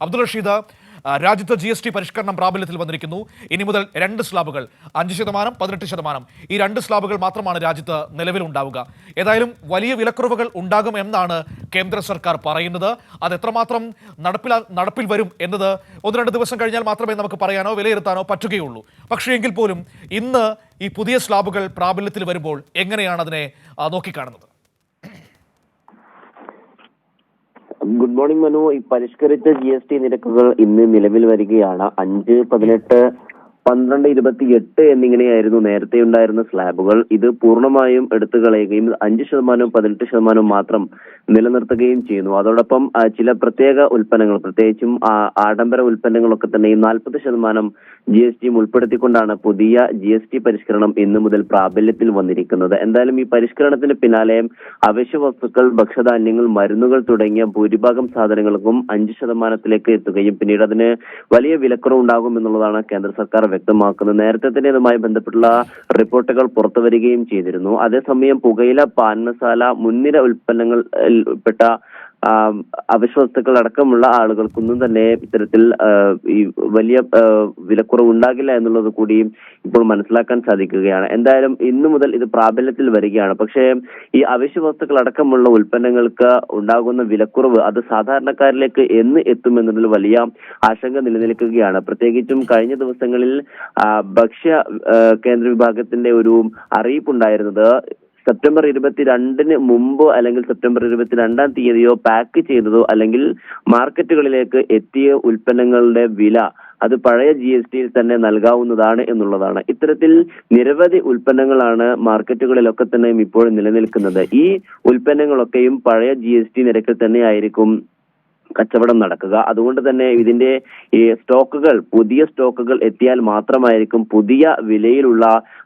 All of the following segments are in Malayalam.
അബ്ദുൾ റഷീദ്, രാജ്യത്ത് GST പരിഷ്കരണം പ്രാബല്യത്തിൽ വന്നിരിക്കുന്നു. ഇനി മുതൽ 2 സ്ലാബുകൾ 5%, 18%, ഈ 2 സ്ലാബുകൾ മാത്രമാണ് രാജ്യത്ത് നിലവിലുണ്ടാവുക. ഏതായാലും വലിയ വിലക്കുറവുകൾ ഉണ്ടാകും എന്നാണ് കേന്ദ്ര സർക്കാർ പറയുന്നത്. അത് എത്രമാത്രം നടപ്പിൽ വരും എന്നത് 1-2 ദിവസം കഴിഞ്ഞാൽ മാത്രമേ നമുക്ക് പറയാനോ വിലയിരുത്താനോ പറ്റുകയുള്ളൂ. പക്ഷേ എങ്കിൽ പോലും ഇന്ന് ഈ പുതിയ സ്ലാബുകൾ പ്രാബല്യത്തിൽ വരുമ്പോൾ എങ്ങനെയാണ് അതിനെ നോക്കിക്കാണുന്നത്? Good morning Manu. ഈ പരിഷ്കരിച്ച GST നിരക്കുകൾ ഇന്ന് നിലവിൽ വരികയാണ്. 5, 18, 12, 28 എന്നിങ്ങനെയായിരുന്നു നേരത്തെ ഉണ്ടായിരുന്ന സ്ലാബുകൾ. ഇത് പൂർണ്ണമായും എടുത്തു കളയുകയും 5%, 18% മാത്രം നിലനിർത്തുകയും ചെയ്യുന്നു. അതോടൊപ്പം ചില പ്രത്യേക ഉൽപ്പന്നങ്ങൾ, പ്രത്യേകിച്ചും ആഡംബര ഉൽപ്പന്നങ്ങളൊക്കെ തന്നെയും 40% GST ഉൾപ്പെടുത്തിക്കൊണ്ടാണ് പുതിയ GST പരിഷ്കരണം ഇന്നു മുതൽ പ്രാബല്യത്തിൽ വന്നിരിക്കുന്നത്. എന്തായാലും ഈ പരിഷ്കരണത്തിന് പിന്നാലെ അവശ്യ വസ്തുക്കൾ, ഭക്ഷ്യധാന്യങ്ങൾ, മരുന്നുകൾ തുടങ്ങിയ ഭൂരിഭാഗം സാധനങ്ങൾക്കും 5% എത്തുകയും പിന്നീട് അതിന് വലിയ വിലക്കുറവ് ഉണ്ടാകും എന്നുള്ളതാണ് കേന്ദ്ര സർക്കാർ വ്യക്തമാക്കുന്നത്. നേരത്തെ തന്നെ ഇതുമായി ബന്ധപ്പെട്ടുള്ള റിപ്പോർട്ടുകൾ പുറത്തു വരികയും ചെയ്തിരുന്നു. അതേസമയം പുകയില, പാൻ മസാല, മുൻനിര ഉൽപ്പന്നങ്ങൾ പെട്ട അവശ്യവസ്തുക്കൾ അടക്കമുള്ള ആളുകൾക്കൊന്നും തന്നെ ഇത്തരത്തിൽ ഈ വലിയ വിലക്കുറവ് ഉണ്ടാകില്ല എന്നുള്ളത് കൂടി ഇപ്പോൾ മനസ്സിലാക്കാൻ സാധിക്കുകയാണ്. എന്തായാലും ഇന്നു മുതൽ ഇത് പ്രാബല്യത്തിൽ വരികയാണ്. പക്ഷേ ഈ അവശ്യ വസ്തുക്കൾ അടക്കമുള്ള ഉൽപ്പന്നങ്ങൾക്ക് ഉണ്ടാകുന്ന വിലക്കുറവ് അത് സാധാരണക്കാരിലേക്ക് എന്ന് എത്തുമെന്നതിൽ വലിയ ആശങ്ക നിലനിൽക്കുകയാണ്. പ്രത്യേകിച്ചും കഴിഞ്ഞ ദിവസങ്ങളിൽ ഭക്ഷ്യ കേന്ദ്ര വിഭാഗത്തിന്റെ ഒരു അറിയിപ്പുണ്ടായിരുന്നത് സെപ്റ്റംബർ 22-ന് മുമ്പ് അല്ലെങ്കിൽ സെപ്റ്റംബർ 22-ാം തീയതിയോ പാക്ക് ചെയ്തതോ അല്ലെങ്കിൽ മാർക്കറ്റുകളിലേക്ക് എത്തിയ ഉൽപ്പന്നങ്ങളുടെ വില അത് പഴയ GSTയിൽ തന്നെ നൽകാവുന്നതാണ് എന്നുള്ളതാണ്. ഇത്തരത്തിൽ നിരവധി ഉൽപ്പന്നങ്ങളാണ് മാർക്കറ്റുകളിലൊക്കെ തന്നെയും ഇപ്പോൾ നിലനിൽക്കുന്നത്. ഈ ഉൽപ്പന്നങ്ങളൊക്കെയും പഴയ GST നിരക്കിൽ തന്നെ ആയിരിക്കും കച്ചവടം നടക്കുക. അതുകൊണ്ട് തന്നെ ഇതിന്റെ ഈ പുതിയ സ്റ്റോക്കുകൾ എത്തിയാൽ മാത്രമായിരിക്കും പുതിയ വിലയിലുള്ള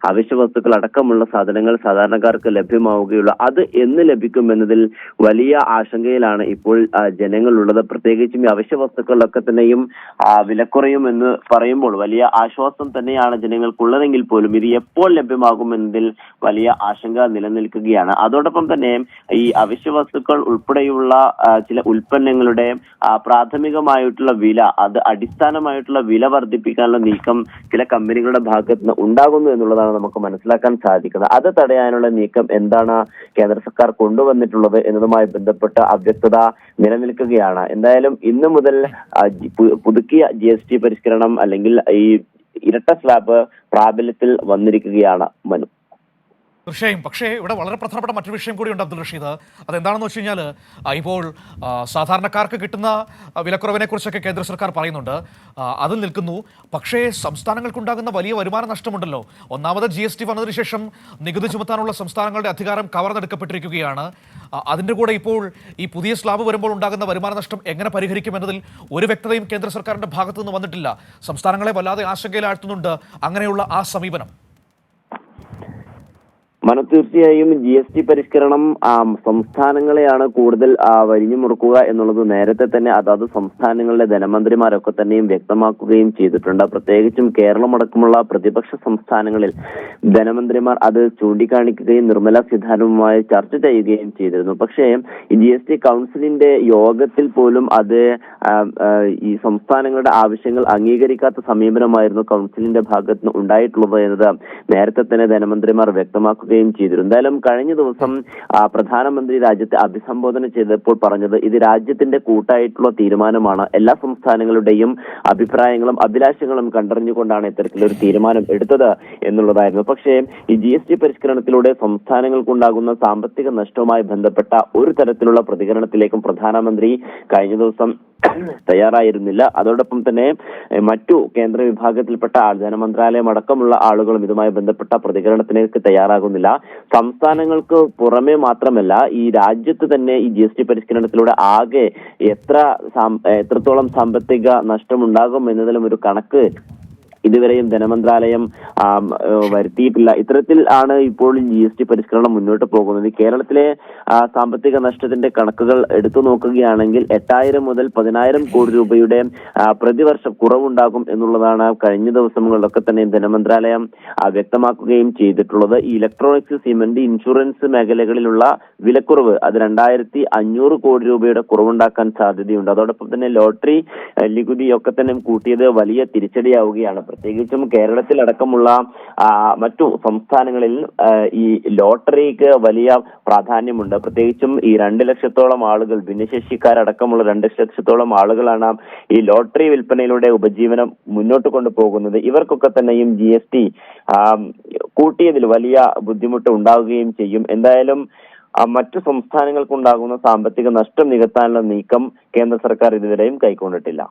അവശ്യ വസ്തുക്കൾ അടക്കമുള്ള സാധനങ്ങൾ സാധാരണക്കാർക്ക് ലഭ്യമാവുകയുള്ളൂ. അത് എന്ന് ലഭിക്കും എന്നതിൽ വലിയ ആശങ്കയിലാണ് ഇപ്പോൾ ജനങ്ങളുള്ളത്. പ്രത്യേകിച്ചും ഈ അവശ്യ വസ്തുക്കളിലൊക്കെ തന്നെയും വിലക്കുറയും എന്ന് പറയുമ്പോൾ വലിയ ആശ്വാസം തന്നെയാണ് ജനങ്ങൾക്കുള്ളതെങ്കിൽ പോലും ഇത് എപ്പോൾ ലഭ്യമാകുമെന്നതിൽ വലിയ ആശങ്ക നിലനിൽക്കുകയാണ്. അതോടൊപ്പം തന്നെ ഈ അവശ്യ വസ്തുക്കൾ ഉൾപ്പെടെയുള്ള ചില ഉൽപ്പന്നങ്ങളുടെ പ്രാഥമികമായിട്ടുള്ള വില, അത് അടിസ്ഥാനമായിട്ടുള്ള വില വർദ്ധിപ്പിക്കാനുള്ള നീക്കം ചില കമ്പനികളുടെ ഭാഗത്ത് നിന്ന് ഉണ്ടാകുന്നു എന്നുള്ളതാണ് നമുക്ക് മനസ്സിലാക്കാൻ സാധിക്കുന്നത്. അത് തടയാനുള്ള നീക്കം എന്താണ് കേന്ദ്ര സർക്കാർ കൊണ്ടുവന്നിട്ടുള്ളത് എന്നതുമായി ബന്ധപ്പെട്ട അവ്യക്തത നിലനിൽക്കുകയാണ്. എന്തായാലും ഇന്നു മുതൽ പുതുക്കിയ GST പരിഷ്കരണം അല്ലെങ്കിൽ ഈ ഇരട്ട സ്ലാബ് പ്രാബല്യത്തിൽ വന്നിരിക്കുകയാണ് മനു. തീർച്ചയായും. പക്ഷേ ഇവിടെ വളരെ പ്രധാനപ്പെട്ട മറ്റൊരു വിഷയം കൂടിയുണ്ട് അബ്ദുൾ റഷീദ്. അതെന്താണെന്ന് വെച്ച് കഴിഞ്ഞാൽ ഇപ്പോൾ സാധാരണക്കാർക്ക് കിട്ടുന്ന വിലക്കുറവിനെ കുറിച്ചൊക്കെ കേന്ദ്ര സർക്കാർ പറയുന്നുണ്ട്, അതിൽ നിൽക്കുന്നു. പക്ഷേ സംസ്ഥാനങ്ങൾക്കുണ്ടാകുന്ന വലിയ വരുമാന നഷ്ടമുണ്ടല്ലോ. ഒന്നാമത് GST വന്നതിന് ശേഷം നികുതി ചുമത്താനുള്ള സംസ്ഥാനങ്ങളുടെ അധികാരം കവർന്നെടുക്കപ്പെട്ടിരിക്കുകയാണ്. അതിൻ്റെ കൂടെ ഇപ്പോൾ ഈ പുതിയ സ്ലാബ് വരുമ്പോൾ ഉണ്ടാകുന്ന വരുമാന നഷ്ടം എങ്ങനെ പരിഹരിക്കുമെന്നതിൽ ഒരു വ്യക്തതയും കേന്ദ്ര സർക്കാരിൻ്റെ ഭാഗത്തു നിന്ന് വന്നിട്ടില്ല. സംസ്ഥാനങ്ങളെ വല്ലാതെ ആശങ്കയിലാഴ്ത്തുന്നുണ്ട് അങ്ങനെയുള്ള ആ സമീപനം. തീർച്ചയായും GST പരിഷ്കരണം സംസ്ഥാനങ്ങളെയാണ് കൂടുതൽ വരിഞ്ഞു മുറുക്കുക എന്നുള്ളത് നേരത്തെ തന്നെ അതാത് സംസ്ഥാനങ്ങളിലെ ധനമന്ത്രിമാരൊക്കെ തന്നെയും വ്യക്തമാക്കുകയും ചെയ്തിട്ടുണ്ട്. പ്രത്യേകിച്ചും കേരളമടക്കമുള്ള പ്രതിപക്ഷ സംസ്ഥാനങ്ങളിൽ ധനമന്ത്രിമാർ അത് ചൂണ്ടിക്കാണിക്കുകയും നിർമ്മല സീതാരാമനുമായി ചർച്ച ചെയ്യുകയും ചെയ്തിരുന്നു. പക്ഷേ ഈ GST കൗൺസിലിന്റെ യോഗത്തിൽ പോലും അത് ഈ സംസ്ഥാനങ്ങളുടെ ആവശ്യങ്ങൾ അംഗീകരിക്കാത്ത സമീപനമായിരുന്നു കൗൺസിലിന്റെ ഭാഗത്ത് നിന്ന് ഉണ്ടായിട്ടുള്ളത് എന്നത് നേരത്തെ തന്നെ ധനമന്ത്രിമാർ വ്യക്തമാക്കുകയും ചെയ്തിരുന്നു. എന്തായാലും കഴിഞ്ഞ ദിവസം പ്രധാനമന്ത്രി രാജ്യത്തെ അഭിസംബോധന ചെയ്തപ്പോൾ പറഞ്ഞത് ഇത് രാജ്യത്തിന്റെ കൂട്ടായിട്ടുള്ള തീരുമാനമാണ്, എല്ലാ സംസ്ഥാനങ്ങളുടെയും അഭിപ്രായങ്ങളും അഭിലാഷങ്ങളും കണ്ടറിഞ്ഞുകൊണ്ടാണ് ഇത്തരത്തിലൊരു തീരുമാനം എടുത്തത് എന്നുള്ളതായിരുന്നു. പക്ഷേ ഈ GST പരിഷ്കരണത്തിലൂടെ സംസ്ഥാനങ്ങൾക്കുണ്ടാകുന്ന സാമ്പത്തിക നഷ്ടവുമായി ബന്ധപ്പെട്ട ഒരു തരത്തിലുള്ള പ്രതികരണത്തിലേക്കും പ്രധാനമന്ത്രി കഴിഞ്ഞ ദിവസം തയ്യാറായിരുന്നില്ല. അതോടൊപ്പം തന്നെ മറ്റു കേന്ദ്ര വിഭാഗത്തിൽപ്പെട്ട ധനമന്ത്രാലയം അടക്കമുള്ള ആളുകളും ഇതുമായി ബന്ധപ്പെട്ട പ്രതികരണത്തിലേക്ക് തയ്യാറാകുന്നില്ല. സംസ്ഥാനങ്ങൾക്ക് പുറമെ മാത്രമല്ല ഈ രാജ്യത്ത് തന്നെ ഈ GST പരിഷ്കരണത്തിലൂടെ ആകെ എത്രത്തോളം സാമ്പത്തിക നഷ്ടമുണ്ടാകും എന്നതിലും ഒരു കണക്ക് ഇതുവരെയും ധനമന്ത്രാലയം വരുത്തിയിട്ടില്ല. ഇത്തരത്തിൽ ആണ് ഇപ്പോൾ GST പരിഷ്കരണം മുന്നോട്ട് പോകുന്നത്. കേരളത്തിലെ സാമ്പത്തിക നഷ്ടത്തിന്റെ കണക്കുകൾ എടുത്തു നോക്കുകയാണെങ്കിൽ 8,000 മുതൽ 10,000 കോടി രൂപയുടെ പ്രതിവർഷം കുറവുണ്ടാകും എന്നുള്ളതാണ് കഴിഞ്ഞ ദിവസങ്ങളിലൊക്കെ തന്നെ ധനമന്ത്രാലയം വ്യക്തമാക്കുകയും ചെയ്തിട്ടുള്ളത്. ഈ ഇലക്ട്രോണിക്സ്, സിമന്റ്, ഇൻഷുറൻസ് മേഖലകളിലുള്ള വിലക്കുറവ് അത് 2,500 കോടി രൂപയുടെ കുറവുണ്ടാക്കാൻ സാധ്യതയുണ്ട്. അതോടൊപ്പം തന്നെ ലോട്ടറി നികുതിയൊക്കെ തന്നെ കൂട്ടിയത് വലിയ തിരിച്ചടിയാവുകയാണ്. പ്രത്യേകിച്ചും കേരളത്തിലടക്കമുള്ള മറ്റു സംസ്ഥാനങ്ങളിൽ ഈ ലോട്ടറിക്ക് വലിയ പ്രാധാന്യമുണ്ട്. പ്രത്യേകിച്ചും ഈ 2 ലക്ഷത്തോളം ആളുകൾ, ഭിന്നശേഷിക്കാരടക്കമുള്ള 2 ലക്ഷത്തോളം ആളുകളാണ് ഈ ലോട്ടറി വിൽപ്പനയിലൂടെ ഉപജീവനം മുന്നോട്ട് കൊണ്ടുപോകുന്നത്. ഇവർക്കൊക്കെ തന്നെയും GST കൂട്ടിയതിൽ വലിയ ബുദ്ധിമുട്ട് ഉണ്ടാവുകയും ചെയ്യും. എന്തായാലും മറ്റു സംസ്ഥാനങ്ങൾക്കുണ്ടാകുന്ന സാമ്പത്തിക നഷ്ടം നികത്താനുള്ള നീക്കം കേന്ദ്ര സർക്കാർ ഇതുവരെയും കൈക്കൊണ്ടിട്ടില്ല.